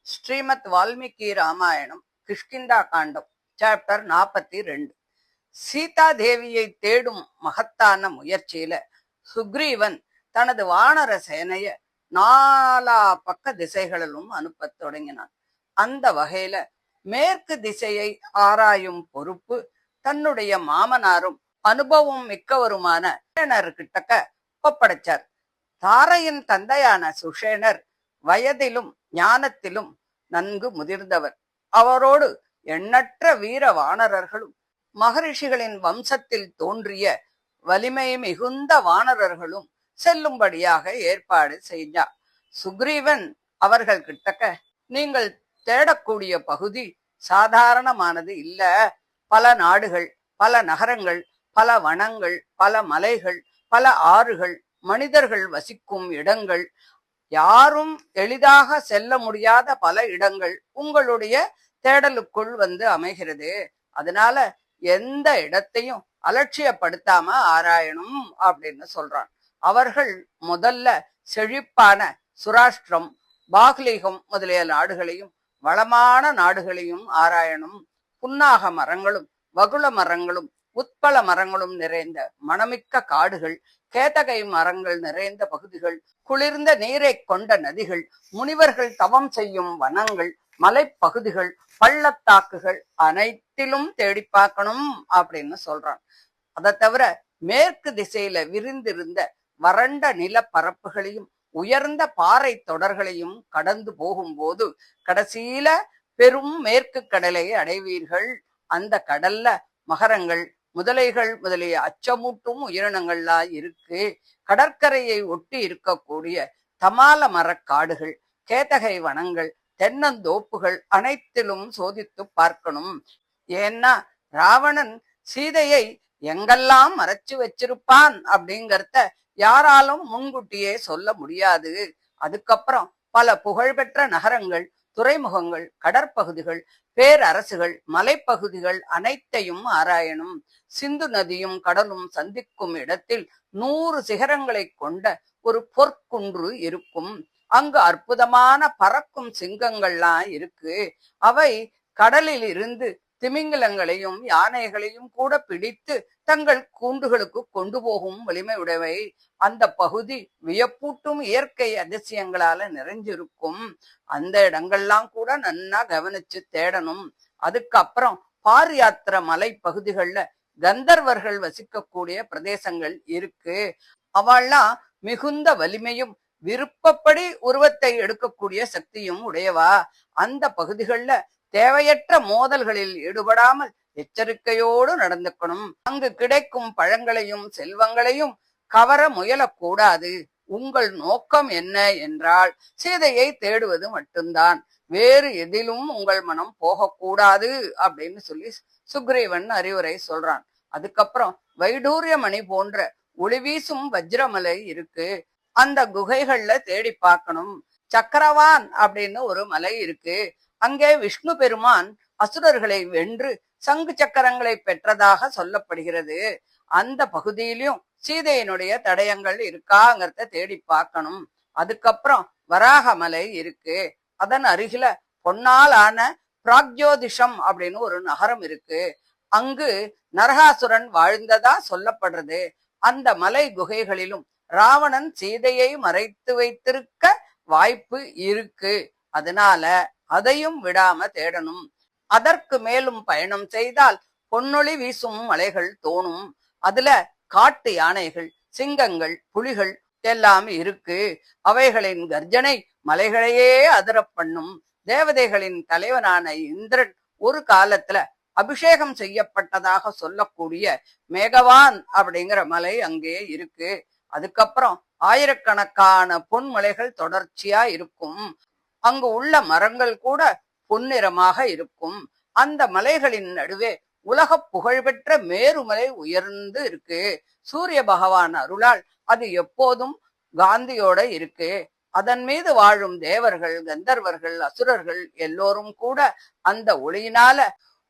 ஸ்ரீமத் வால்மீகி ராமாயணம் கிஷ்கிந்தா காண்டம் chapter 42. Sita தேவியை தேடும் மகத்தான முயற்சியில சுக்ரீவன் தனது வானர சேனைய நாலா பக்க திசைகளிலும் அனுப்பத் தொடங்கினான். அந்த வகையில மேற்கு திசையை ஆராயும் பொறுப்பு தன்னுடைய மாமனாரும் அனுபவம் மிக்கவருமான கிட்டக்க ஒப்படைச்சார். தாரையின் தந்தையான சுஷேனர் வயதிலும் ஞானத்திலும் நன்கு முதிர்ந்தவர். அவரோடு எண்ணற்ற வீர வானரர்களும் மகரிஷிகளின் வம்சத்தில் தோன்றிய வலிமை மிகுந்த வானரர்களும் செல்லும்படியாக ஏற்பாடு செய்தார். சுக்ரீவன் அவர்கள் கிட்டக்க, நீங்கள் தேடக்கூடிய பகுதி சாதாரணமானது இல்ல. பல நாடுகள், பல நகரங்கள், பல வனங்கள், பல மலைகள், பல ஆறுகள், மனிதர்கள் வசிக்கும் இடங்கள், யாரும் எளிதாக செல்ல முடியாத பல இடங்கள் உங்களுடைய தேடலுக்குள் வந்து அமைகிறது. அதனால எந்த இடத்தையும் அலட்சியப்படுத்தாம ஆராயணும் அப்படின்னு சொல்றான். அவர்கள் முதல்ல செழிப்பான சுராஷ்டிரம், பாக்லீகம் முதலிய நாடுகளையும் வளமான நாடுகளையும் ஆராயணும். புன்னாக மரங்களும் வகுள மரங்களும் உட்பல மரங்களும் நிறைந்த மணமிக்க காடுகள், கேதகை மரங்கள் நிறைந்த பகுதிகள், குளிர்ந்த நீரை கொண்ட நதிகள், முனிவர்கள் தவம் செய்யும் வனங்கள், மலைப்பகுதிகள், பள்ளத்தாக்குகள் அனைத்திலும் தேடி பார்க்கணும் அப்படின்னு சொல்றான். அதை தவிர மேற்கு திசையில விரிந்திருந்த வறண்ட நிலப்பரப்புகளையும் உயர்ந்த பாறை தொடர்களையும் கடந்து போகும்போது கடைசியில பெரும் மேற்கு கடலை அடைவீர்கள். அந்த கடல்ல மகரங்கள், முதலைகள் முதலிய அச்சமூட்டும் உயிரினங்கள்லாம் இருக்கு. கடற்கரையை ஒட்டி இருக்கக்கூடிய தமால மரக்காடுகள், கேதகை வனங்கள், தென்னந்தோப்புகள் அனைத்திலும் சோதித்து பார்க்கணும். ஏன்னா ராவணன் சீதையை எங்கெல்லாம் மறைச்சு வச்சிருப்பான் அப்படிங்கறத யாராலும் முன்கூட்டியே சொல்ல முடியாது. அதுக்கப்புறம் பல புகழ்பெற்ற நகரங்கள், துறைமுகங்கள், கடற்பகுதிகள், பேரரசுகள், மலைப்பகுதிகள் அனைத்தையும் ஆராயணும். சிந்து நதியும் கடலும் சந்திக்கும் இடத்தில் 100 சிகரங்களை கொண்ட ஒரு பொற்குன்று இருக்கும். அங்கு அற்புதமான பறக்கும் சிங்கங்கள்லாம் இருக்கு. அவை கடலில் இருந்து திமிங்கலங்களையும் யானைகளையும் கூட பிடித்து தங்கள் கூண்டுகளுக்கு கொண்டு போகும் வலிமை உடையவை. அந்த பகுதி வியப்பூட்டும் இயற்கை அதிசயங்களால நிறைஞ்சிருக்கும். அந்த இடங்கள்லாம் கூட நன்னா கவனிச்சு தேடணும். அதுக்கப்புறம் பாரியாத்திர மலை பகுதிகள்ல கந்தர்வர்கள் வசிக்கக்கூடிய பிரதேசங்கள் இருக்கு. அவள்லாம் மிகுந்த வலிமையும் விருப்பப்படி உருவத்தை எடுக்கக்கூடிய சக்தியும் உடையவா. அந்த பகுதிகள்ல தேவையற்ற மோதல்களில் ஈடுபடாமல் எச்சரிக்கையோடு நடந்துக்கணும். அங்கு கிடைக்கும் பழங்களையும் செல்வங்களையும் கவர முயலக்கூடாது. உங்கள் நோக்கம் என்ன என்றால் சீதையை தேடுவது மட்டும்தான், வேறு எதிலும் உங்கள் மனம் போகக்கூடாது அப்படின்னு சொல்லி சுக்ரீவன் அறிவுரை சொல்றான். அதுக்கப்புறம் வைடூரியமணி போன்ற ஒளி வீசும் வஜ்ரமலை இருக்கு. அந்த குகைகள்ல தேடி பார்க்கணும். சக்கரவான் அப்படின்னு ஒரு மலை இருக்கு. அங்கே விஷ்ணு பெருமான் அசுரர்களை வென்று சங்கு சக்கரங்களை பெற்றதாக சொல்லப்படுகிறது. அந்த பகுதியிலும் சீதையினுடைய தடயங்கள் இருக்காங்கிறத தேடி பார்க்கணும். அதுக்கப்புறம் வராகமலை இருக்கு. அதன் அருகில பொன்னால் ஆன பிராக்ஜோதிஷம் அப்படின்னு ஒரு நகரம் இருக்கு. அங்கு நரகாசுரன் வாழ்ந்ததா சொல்லப்படுறது. அந்த மலை குகைகளிலும் ராவணன் சீதையை மறைத்து வைத்திருக்க வாய்ப்பு இருக்கு. அதனால அதையும் விடாம தேடணும். அதற்கு மேலும் பயணம் செய்தால் பொன்னொளி வீசும் மலைகள் தோணும். அதுல காட்டு யானைகள், சிங்கங்கள், புலிகள் எல்லாம் இருக்கு. அவைகளின் கர்ஜனை மலைகளையே அதிர பண்ணும். தேவதைகளின் தலைவனான இந்திரன் ஒரு காலத்துல அபிஷேகம் செய்யப்பட்டதாக சொல்லக்கூடிய மேகவான் அப்படிங்கிற மலை அங்கே இருக்கு. அதுக்கப்புறம் ஆயிரக்கணக்கான பொன்மலைகள் தொடர்ச்சியா இருக்கும். அங்கு உள்ள மரங்கள் கூட பொன்னிறமாக இருக்கும். அந்த மலைகளின் நடுவே உலக புகழ்பெற்ற மேருமலை உயர்ந்து இருக்கு. சூரிய பகவான் அருளால் அது எப்போதும் காந்தியோட இருக்கு. அதன் மீது வாழும் தேவர்கள், கந்தர்வர்கள், அசுரர்கள் எல்லோரும் கூட அந்த ஒளியினால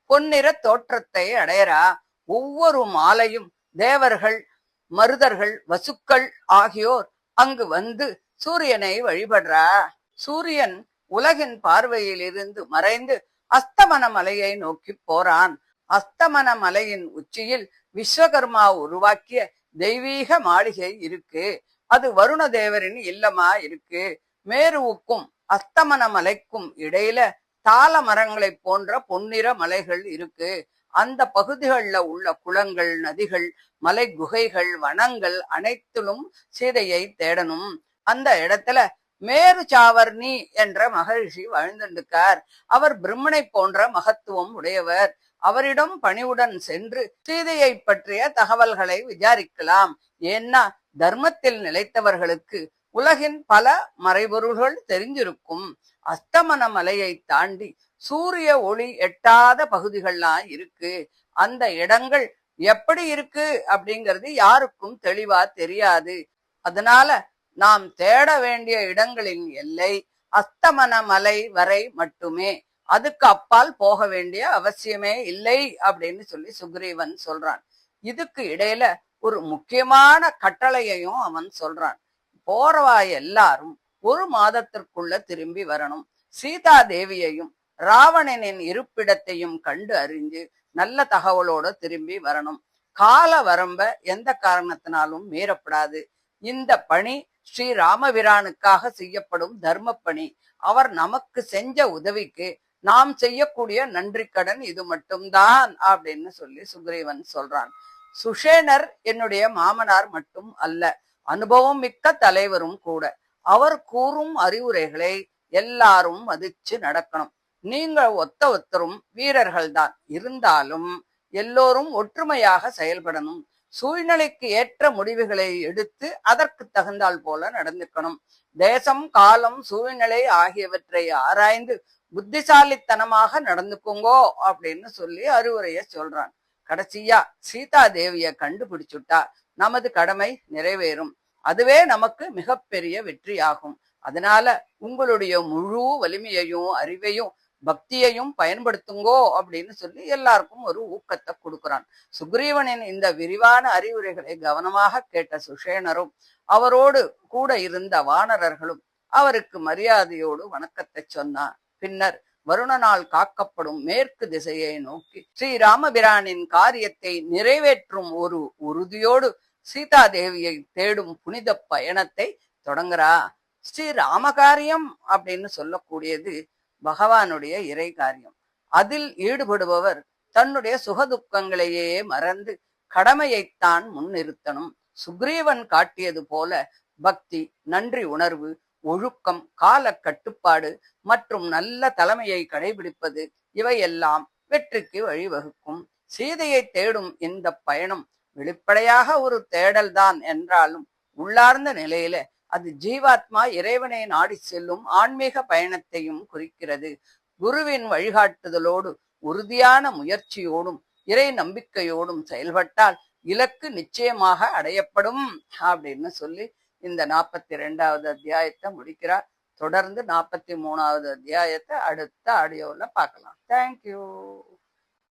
பொன்னிற தோற்றத்தை அடையறா. ஒவ்வொரு மாலையும் தேவர்கள், மருதர்கள், வசுக்கள் ஆகியோர் அங்கு வந்து சூரியனை வழிபடுறா. சூரியன் உலகின் பார்வையில் இருந்து மறைந்து அஸ்தமன மலையை நோக்கி போறான். அஸ்தமன மலையின் உச்சியில் விஸ்வகர்மா உருவாக்கிய தெய்வீக மாளிகை இருக்கு. அது வருண தேவரின் இல்லமா இருக்கு. மேருவுக்கும் அஸ்தமன மலைக்கும் இடையில தாள மரங்களை போன்ற பொன்னிற மலைகள் இருக்கு. அந்த பகுதிகளில் உள்ள குளங்கள், நதிகள், மலை குகைகள், வனங்கள் அனைத்திலும் சீதையை தேடணும். அந்த இடத்துல மேரு சாவர்ணி என்ற மகரிஷி வாழ்ந்துருக்கார். அவர் பிரம்மனை போன்ற மகத்துவம் உடையவர். அவரிடம் பணிவுடன் சென்று சீதையை பற்றிய தகவல்களை விசாரிக்கலாம். ஏன்னா தர்மத்தில் நிலைத்தவர்களுக்கு உலகின் பல மறைபொருள்கள் தெரிஞ்சிருக்கும். அஸ்தமன மலையை தாண்டி சூரிய ஒளி எட்டாத பகுதிகள்லாம் இருக்கு. அந்த இடங்கள் எப்படி இருக்கு அப்படிங்கிறது யாருக்கும் தெளிவா தெரியாது. அதனால நாம் தேட வேண்டிய இடங்களின் எல்லை அஸ்தமன மலை வரை மட்டுமே. அதுக்கு அப்பால் போக வேண்டிய அவசியமே இல்லை அப்படின்னு சொல்லி சுக்ரீவன் சொல்றான். இதுக்கு இடையில ஒரு முக்கியமான கட்டளையையும் அவன் சொல்றான். போறவா எல்லாரும் 1 மாதத்திற்குள்ள திரும்பி வரணும். சீதா தேவியையும் ராவணனின் இருப்பிடத்தையும் கண்டு அறிஞ்சு நல்ல தகவலோட திரும்பி வரணும். கால வரம்ப எந்த காரணத்தினாலும் மீறப்படாது. இந்த பணி ஸ்ரீ ராமபிரானுக்காக செய்யப்படும் தர்ம பணி. அவர் நமக்கு செஞ்ச உதவிக்கு நாம் செய்யக்கூடிய நன்றி கடன் இது மட்டும்தான் அப்படின்னு சொல்லி சுக்ரீவன் சொல்றான். சுஷேனர் என்னுடைய மாமனார் மட்டும் அல்ல, அனுபவம் மிக்க தலைவரும் கூட. அவர் கூறும் அறிவுரைகளை எல்லாரும் மதிச்சு நடக்கணும். நீங்கள் ஒத்தரும் வீரர்கள் தான், இருந்தாலும் எல்லோரும் ஒற்றுமையாக செயல்படணும். சூழ்நிலைக்கு ஏற்ற முடிவுகளை எடுத்து அதற்கு தகுந்தால் போல நடந்துக்கணும். தேசம், காலம், சூழ்நிலை ஆகியவற்றை ஆராய்ந்து புத்திசாலித்தனமாக நடந்துக்குங்கோ அப்படின்னு சொல்லி அறிவுரைய சொல்றான். கடைசியா சீதா தேவிய கண்டுபிடிச்சுட்டா நமது கடமை நிறைவேறும். அதுவே நமக்கு மிகப்பெரிய வெற்றியாகும். அதனால உங்களுடைய முழு வலிமையையும் அறிவையும் பக்தியையும் பயன்படுத்துங்கோ அப்படின்னு சொல்லி எல்லாருக்கும் ஒரு ஊக்கத்தை கொடுக்கிறான். சுக்ரீவனின் இந்த விரிவான அறிவுரைகளை கவனமாக கேட்ட சுஷேனரும் அவரோடு கூட இருந்த வானரர்களும் அவருக்கு மரியாதையோடு வணக்கத்தை சொன்னார். பின்னர் வருணனால் காக்கப்படும் மேற்கு திசையை நோக்கி ஸ்ரீராமபிரானின் காரியத்தை நிறைவேற்றும் ஒரு உறுதியோடு சீதா தேவியை தேடும் புனித பயணத்தை தொடங்குறா. ஸ்ரீ ராமகாரியம் அப்படின்னு சொல்லக்கூடியது பகவானுடைய இறை காரியம். அதில் ஈடுபடுபவர் தன்னுடைய சுகதுக்கங்களையே மறந்து கடமையைத்தான் முன்னிறுத்தணும். சுக்ரீவன் காட்டியது போல பக்தி, நன்றி உணர்வு, ஒழுக்கம், கால கட்டுப்பாடு மற்றும் நல்ல தலைமையை கடைபிடிப்பது இவையெல்லாம் வெற்றிக்கு வழிவகுக்கும். சீதையை தேடும் இந்த பயணம் வெளிப்படையாக ஒரு தேடல்தான் என்றாலும் உள்ளார்ந்த நிலையில அது ஜீவாத்மா இறைவனை நாடி செல்லும் ஆன்மீக பயணத்தையும் குறிக்கிறது. குருவின் வழிகாட்டுதலோடு உறுதியான முயற்சியோடும் இறை நம்பிக்கையோடும் செயல்பட்டால் இலக்கு நிச்சயமாக அடையப்படும் அப்படின்னு சொல்லி இந்த 42வது அத்தியாயத்தை முடிக்கிறார். தொடர்ந்து 43வது அத்தியாயத்தை அடுத்த ஆடியோவில் பார்க்கலாம். தேங்க்யூ.